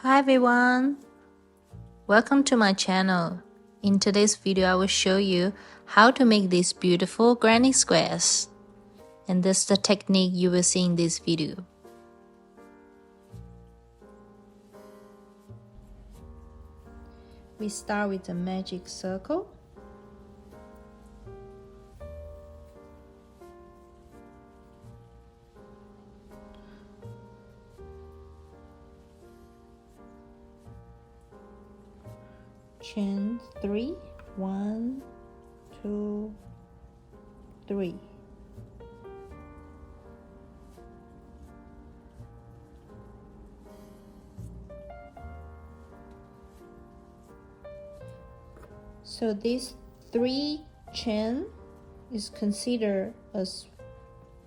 Hi everyone, welcome to my channel. In today's video I will show you how to make these beautiful granny squares, and this is the technique you will see in this video. We start with the magic circle. Chain 3, 1, 2, 3. So this 3 chain is considered as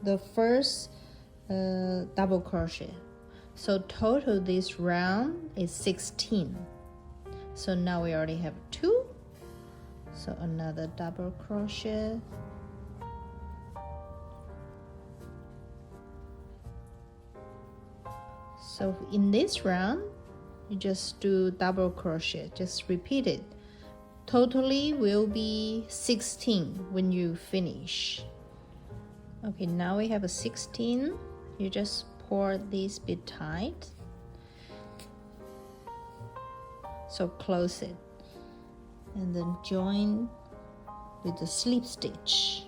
the first double crochet. So total this round is 16. So now we already have 2. So another double crochet. So in this round, you just do double crochet, just repeat it. Totally will be 16 when you finish. Okay, now we have a 16. You just pour this bit tight. So close it and then join with the slip stitch.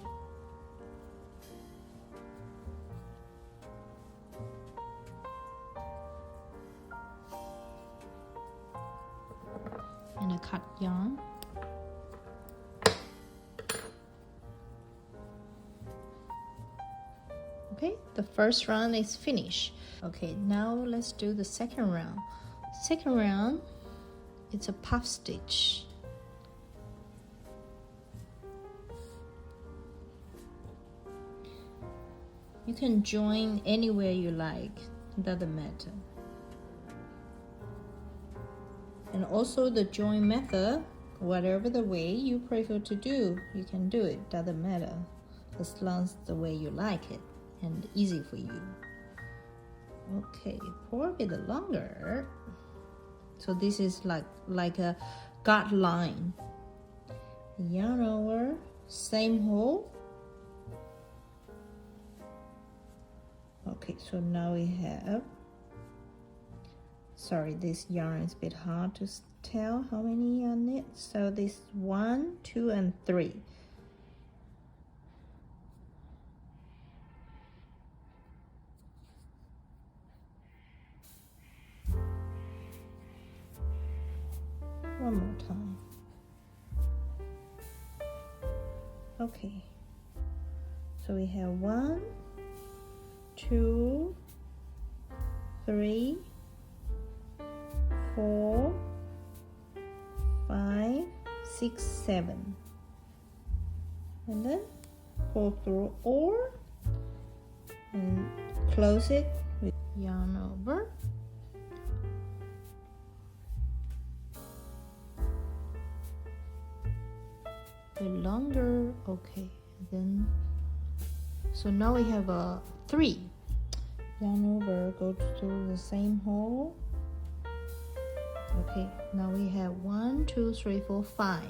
And a cut yarn. Okay, the first round is finished. Okay, now let's do the second round. Second round, it's a puff stitch. You can join anywhere you like, it doesn't matter. And also the join method, whatever the way you prefer to do, you can do it, doesn't matter, as long as the way you like it and easy for you. Okay, pour a bit longer. So this is like a guideline. Yarn over, same hole. Okay, so now we have, sorry, this yarn is a bit hard to tell how many on it. So this 1, 2, and 3. One more time. Okay, so we have 1, 2, 3, 4, 5, 6, 7, and then pull through all and close it with yarn over. Longer. Okay, then so now we have a 3. Yarn over, go through the same hole. Okay, now we have 1, 2, 3, 4, 5.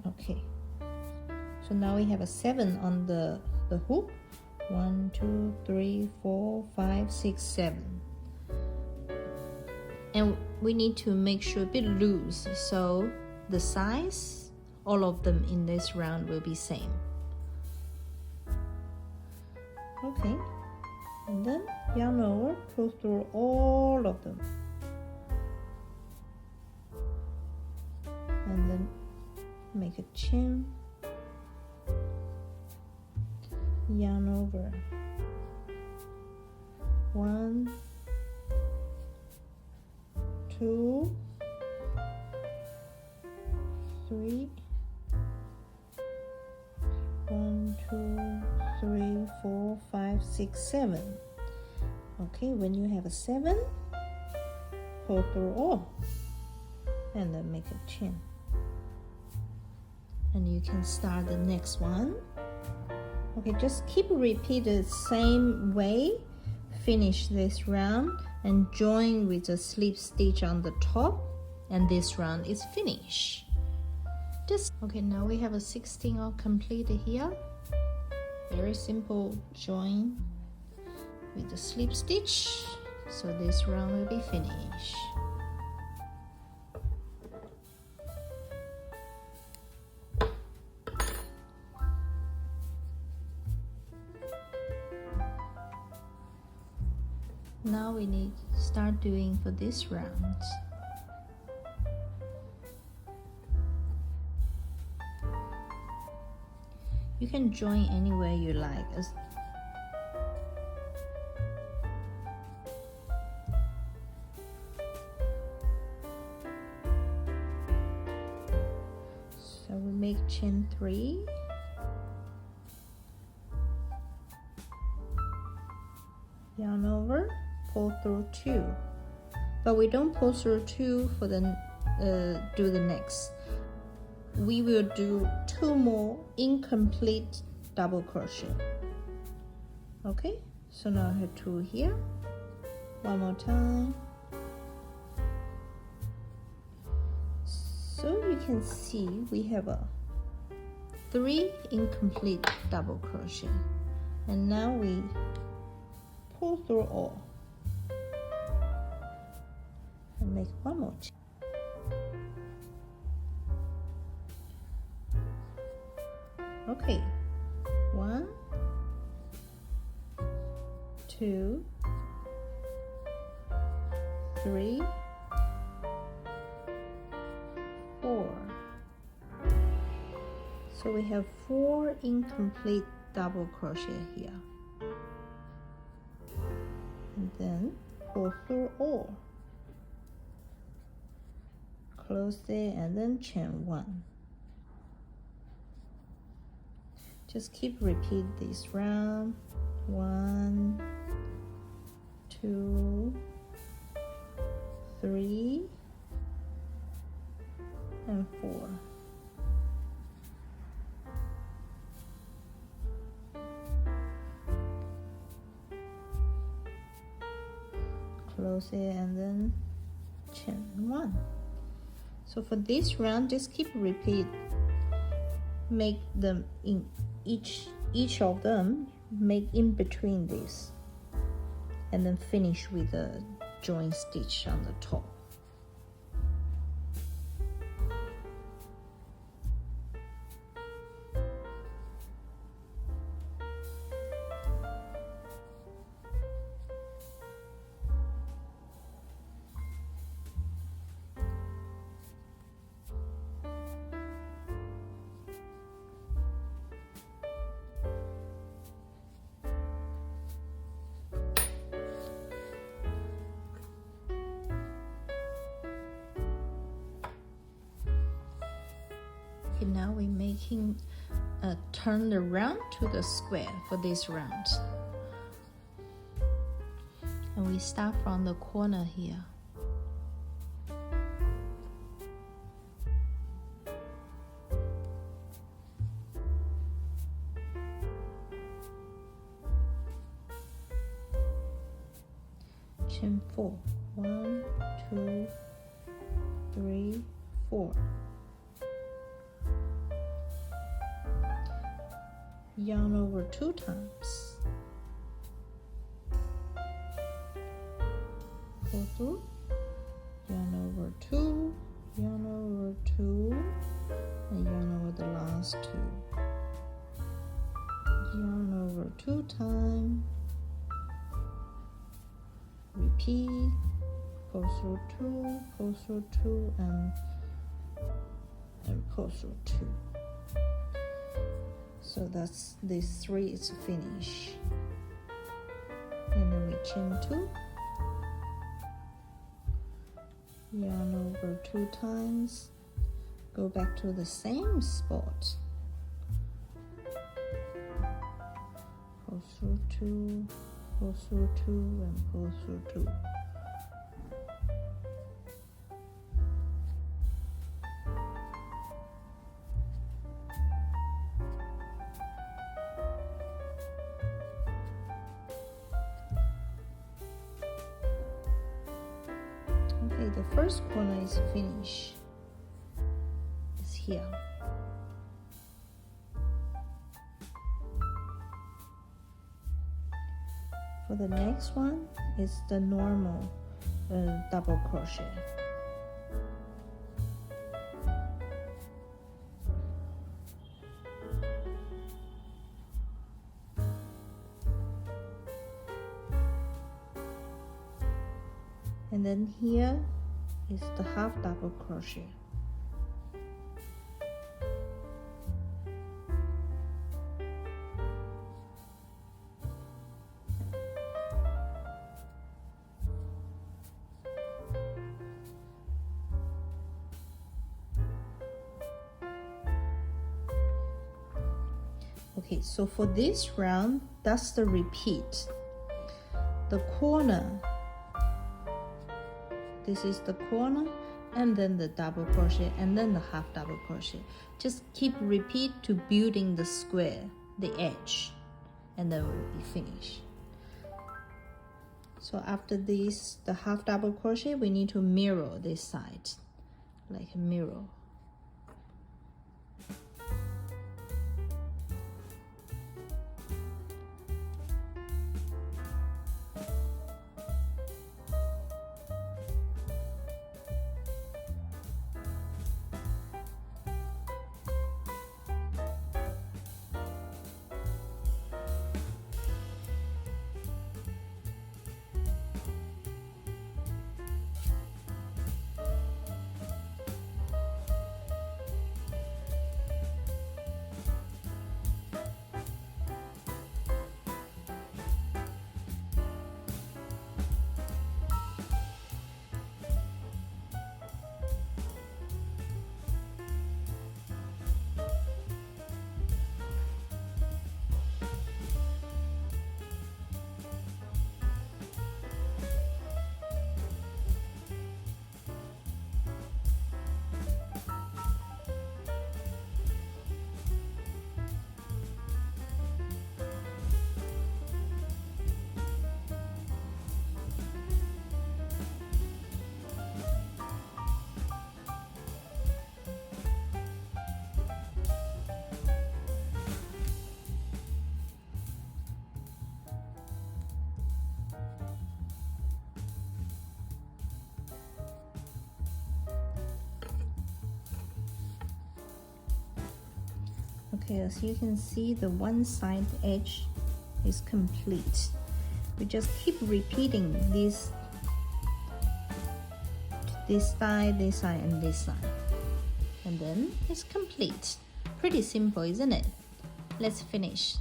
Okay, so now we have a 7 on the hook. 1, 2, 3, 4, 5, 6, 7. And we need to make sure a bit loose, so the size, all of them in this round will be same. Okay, and then yarn over, pull through all of them, and then make a chain, yarn over, 1, 2, 3, 1, 2, 3, 4, 5, 6, 7. Okay, when you have a 7, pull through all and then make a chain. And you can start the next one. Okay, just keep repeat the same way. Finish this round and join with a slip stitch on the top, and this round is finished. Okay, now we have a 16 all completed here. Very simple join with the slip stitch, so this round will be finished. Now we need to start doing for this round. You can join anywhere you like. So we make chain 3. Yarn over, pull through 2. But we don't pull through 2 for the do the next. We will do 2 more incomplete double crochet. Okay, so now I have 2 here. One more time. So you can see we have a 3 incomplete double crochet, and now we pull through all and make 1 more chain. Okay, 1, 2, 3, 4. So we have 4 incomplete double crochet here, and then pull through all, close it, and then chain 1. Just keep repeat this round. 1, 2, 3, and 4. Close it and then chain 1. So for this round, just keep repeat. Make them in each of them, make in between this, and then finish with a join stitch on the top. Okay, now we're making a turn around to the square for this round. And we start from the corner here. Chain 4. 1, 2, 3, 4. Yarn over 2 times. Pull through. Yarn over 2. Yarn over 2. And yarn over the last 2. Yarn over 2 times. Repeat. Pull through 2. Pull through 2 and pull through 2. So that's this 3 is finished. And then we chain 2. Yarn over 2 times. Go back to the same spot. Pull through 2, pull through 2, and pull through 2. the first corner is finished. It's here. For the next one is the normal double crochet. And then here is the half double crochet. Okay, so for this round, that's the repeat. The corner, this is the corner, and then the double crochet, and then the half double crochet. Just keep repeat to building the square, the edge, and then we'll be finished. So after this, the half double crochet, we need to mirror this side, like a mirror. Okay, as you can see, the one side edge is complete. We just keep repeating this side, and this side. And then it's complete. Pretty simple, isn't it? Let's finish.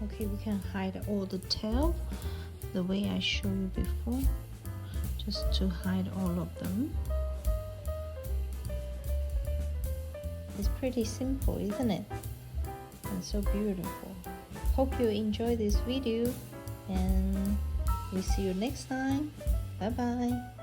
Okay, we can hide all the tail the way I showed you before, just to hide all of them. It's pretty simple, isn't it? And so beautiful. Hope you enjoy this video, and we'll see you next time. Bye bye.